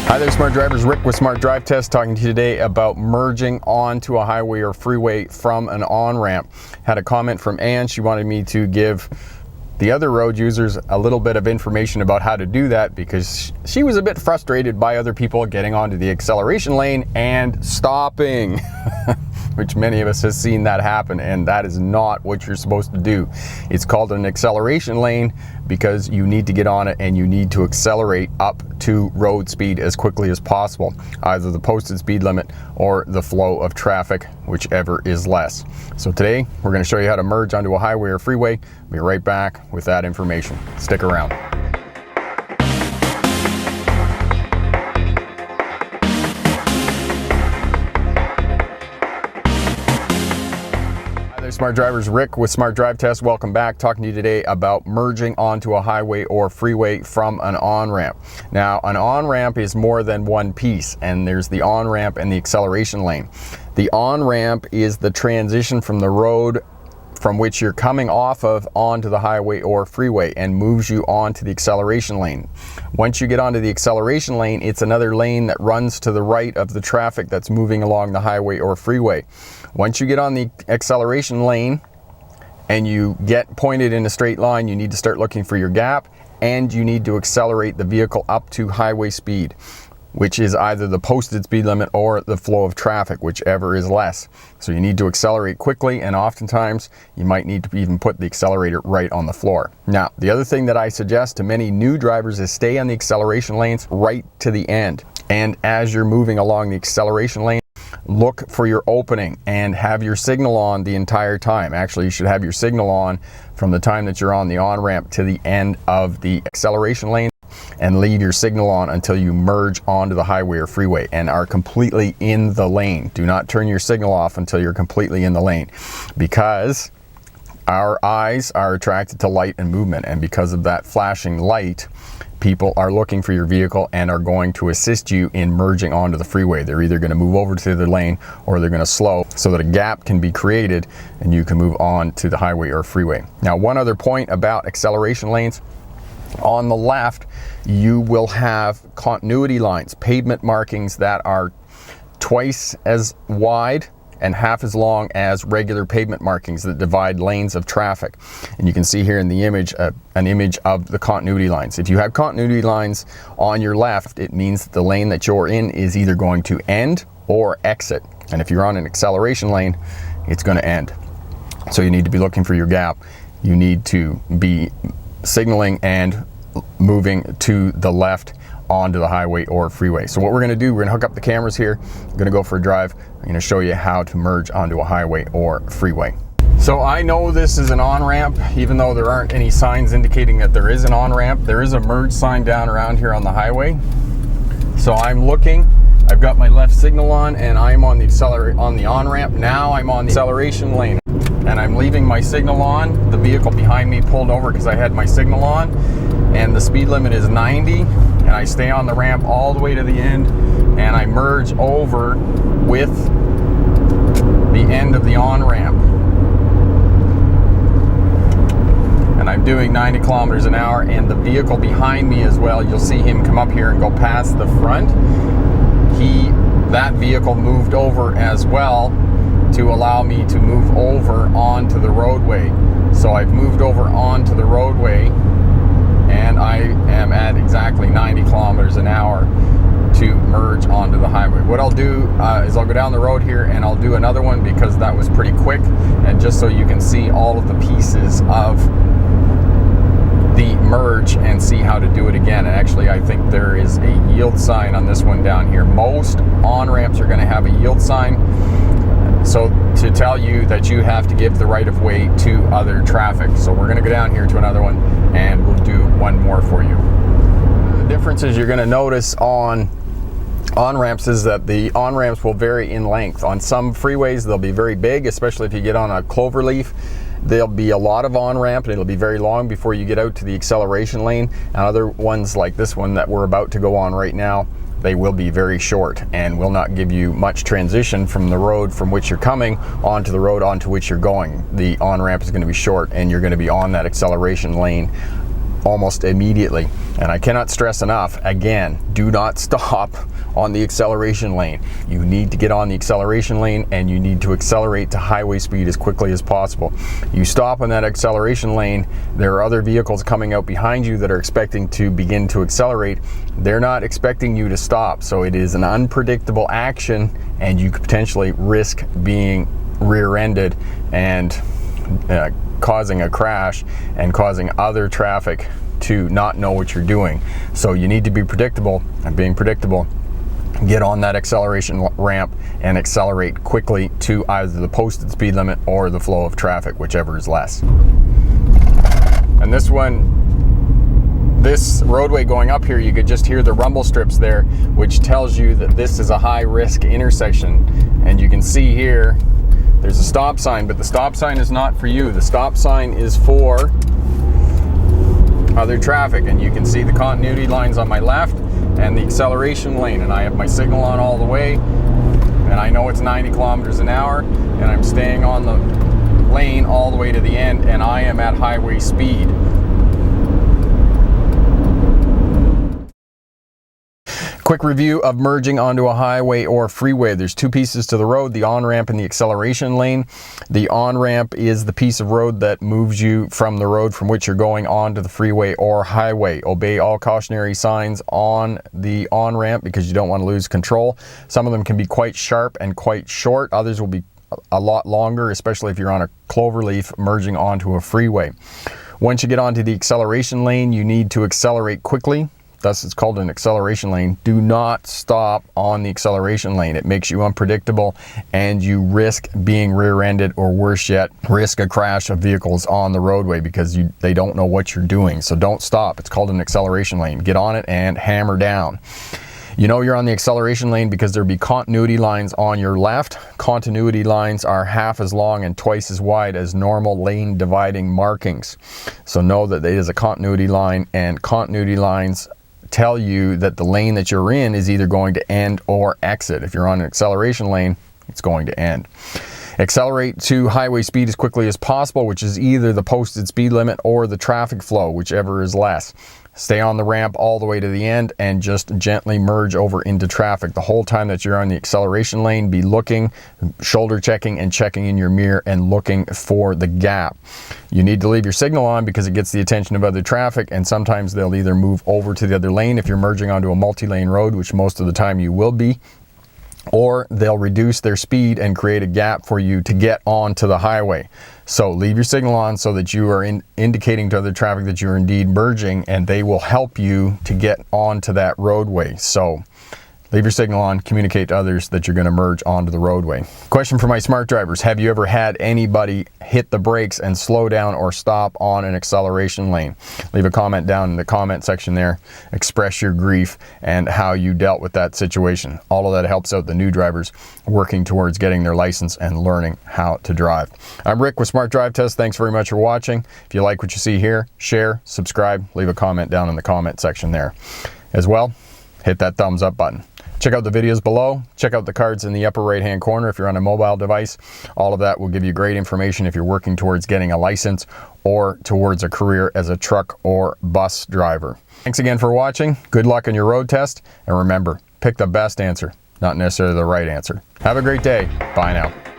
Hi there, smart drivers. Rick with Smart Drive Test, talking to you today about merging onto a highway or freeway from an on-ramp. Had a comment from Ann. She wanted me to give the other road users a little bit of information about how to do that because she was a bit frustrated by other people getting onto the acceleration lane and stopping. Which many of us have seen that happen, and that is not what you're supposed to do. It's called an acceleration lane because you need to get on it and you need to accelerate up to road speed as quickly as possible, either the posted speed limit or the flow of traffic, whichever is less. So today we're going to show you how to merge onto a highway or freeway. Be right back with that information. Stick around. Smart drivers, Rick with Smart Drive Test. Welcome back. Talking to you today about merging onto a highway or freeway from an on-ramp. Now, an on-ramp is more than one piece, and there's the on-ramp and the acceleration lane. The on-ramp is the transition from the road from which you're coming off of onto the highway or freeway and moves you onto the acceleration lane. Once you get onto the acceleration lane, it's another lane that runs to the right of the traffic that's moving along the highway or freeway. Once you get on the acceleration lane and you get pointed in a straight line, you need to start looking for your gap, and you need to accelerate the vehicle up to highway speed, which is either the posted speed limit or the flow of traffic, whichever is less. So you need to accelerate quickly, and oftentimes you might need to even put the accelerator right on the floor. Now, the other thing that I suggest to many new drivers is stay on the acceleration lanes right to the end. And as you're moving along the acceleration lane, look for your opening and have your signal on the entire time. Actually, you should have your signal on from the time that you're on the on-ramp to the end of the acceleration lane, and leave your signal on until you merge onto the highway or freeway and are completely in the lane. Do not turn your signal off until you're completely in the lane, because our eyes are attracted to light and movement, and because of that flashing light, people are looking for your vehicle and are going to assist you in merging onto the freeway. They're either going to move over to the lane or they're going to slow so that a gap can be created and you can move on to the highway or freeway. Now, one other point about acceleration lanes: on the left, you will have continuity lines, pavement markings that are twice as wide and half as long as regular pavement markings that divide lanes of traffic. And you can see here in the image an image of the continuity lines. If you have continuity lines on your left, it means that the lane that you're in is either going to end or exit. And if you're on an acceleration lane, it's going to end. So you need to be looking for your gap. You need to be signaling and moving to the left onto the highway or freeway. So what we're going to do, we're going to hook up the cameras here. I'm going to go for a drive. I'm going to show you how to merge onto a highway or freeway. So I know this is an on-ramp, even though there aren't any signs indicating that there is an on-ramp. There is a merge sign down around here on the highway. So I'm looking. I've got my left signal on, and I'm on the on-ramp. Now I'm on the acceleration lane, and I'm leaving my signal on. The vehicle behind me pulled over because I had my signal on, and the speed limit is 90, and I stay on the ramp all the way to the end, and I merge over with the end of the on-ramp. And I'm doing 90 kilometers an hour, and the vehicle behind me as well, you'll see him come up here and go past the front. That vehicle moved over as well to allow me to move over onto the roadway. So I've moved over onto the roadway, and I am at exactly 90 kilometers an hour to merge onto the highway. What I'll do is I'll go down the road here and I'll do another one, because that was pretty quick, and just so you can see all of the pieces of the merge and see how to do it again. And actually, I think there is a yield sign on this one down here. Most on-ramps are going to have a yield sign, so to tell you that you have to give the right of way to other traffic. So we're going to go down here to another one, and we'll do one more for you. The differences you're going to notice on on-ramps is that the on-ramps will vary in length. On some freeways, they'll be very big, especially if you get on a cloverleaf. There'll be a lot of on-ramp, and it'll be very long before you get out to the acceleration lane. And other ones like this one that we're about to go on right now, they will be very short and will not give you much transition from the road from which you're coming onto the road onto which you're going. The on-ramp is going to be short, and you're going to be on that acceleration lane almost immediately. And I cannot stress enough, again, do not stop on the acceleration lane. You need to get on the acceleration lane and you need to accelerate to highway speed as quickly as possible. You stop on that acceleration lane, there are other vehicles coming out behind you that are expecting to begin to accelerate. They're not expecting you to stop, so it is an unpredictable action and you could potentially risk being rear-ended and causing a crash and causing other traffic to not know what you're doing. So you need to be predictable, and being predictable, get on that acceleration ramp and accelerate quickly to either the posted speed limit or the flow of traffic, whichever is less. And this roadway going up here, you could just hear the rumble strips there, which tells you that this is a high risk intersection. And you can see here, there's a stop sign, but the stop sign is not for you. The stop sign is for other traffic, and you can see the continuity lines on my left and the acceleration lane, and I have my signal on all the way, and I know it's 90 kilometers an hour, and I'm staying on the lane all the way to the end, and I am at highway speed. Quick review of merging onto a highway or freeway. There's two pieces to the road, the on-ramp and the acceleration lane. The on-ramp is the piece of road that moves you from the road from which you're going onto the freeway or highway. Obey all cautionary signs on the on-ramp because you don't want to lose control. Some of them can be quite sharp and quite short. Others will be a lot longer, especially if you're on a cloverleaf merging onto a freeway. Once you get onto the acceleration lane, you need to accelerate quickly. Thus, it's called an acceleration lane. Do not stop on the acceleration lane. It makes you unpredictable and you risk being rear-ended, or worse yet, risk a crash of vehicles on the roadway because they don't know what you're doing. So don't stop. It's called an acceleration lane. Get on it and hammer down. You know you're on the acceleration lane because there'll be continuity lines on your left. Continuity lines are half as long and twice as wide as normal lane dividing markings. So know that it is a continuity line, and continuity lines tell you that the lane that you're in is either going to end or exit. If you're on an acceleration lane, it's going to end. Accelerate to highway speed as quickly as possible, which is either the posted speed limit or the traffic flow, whichever is less. Stay on the ramp all the way to the end and just gently merge over into traffic. The whole time that you're on the acceleration lane, be looking, shoulder checking, and checking in your mirror and looking for the gap. You need to leave your signal on because it gets the attention of other traffic, and sometimes they'll either move over to the other lane if you're merging onto a multi-lane road, which most of the time you will be, or they'll reduce their speed and create a gap for you to get onto the highway. So leave your signal on so that you are indicating to other traffic that you're indeed merging, and they will help you to get onto that roadway. So leave your signal on, communicate to others that you're going to merge onto the roadway. Question for my smart drivers: have you ever had anybody hit the brakes and slow down or stop on an acceleration lane? Leave a comment down in the comment section there. Express your grief and how you dealt with that situation. All of that helps out the new drivers working towards getting their license and learning how to drive. I'm Rick with Smart Drive Test. Thanks very much for watching. If you like what you see here, share, subscribe, leave a comment down in the comment section there. As well, hit that thumbs up button. Check out the videos below. Check out the cards in the upper right hand corner if you're on a mobile device. All of that will give you great information if you're working towards getting a license or towards a career as a truck or bus driver. Thanks again for watching. Good luck on your road test, and remember, pick the best answer, not necessarily the right answer. Have a great day. Bye now.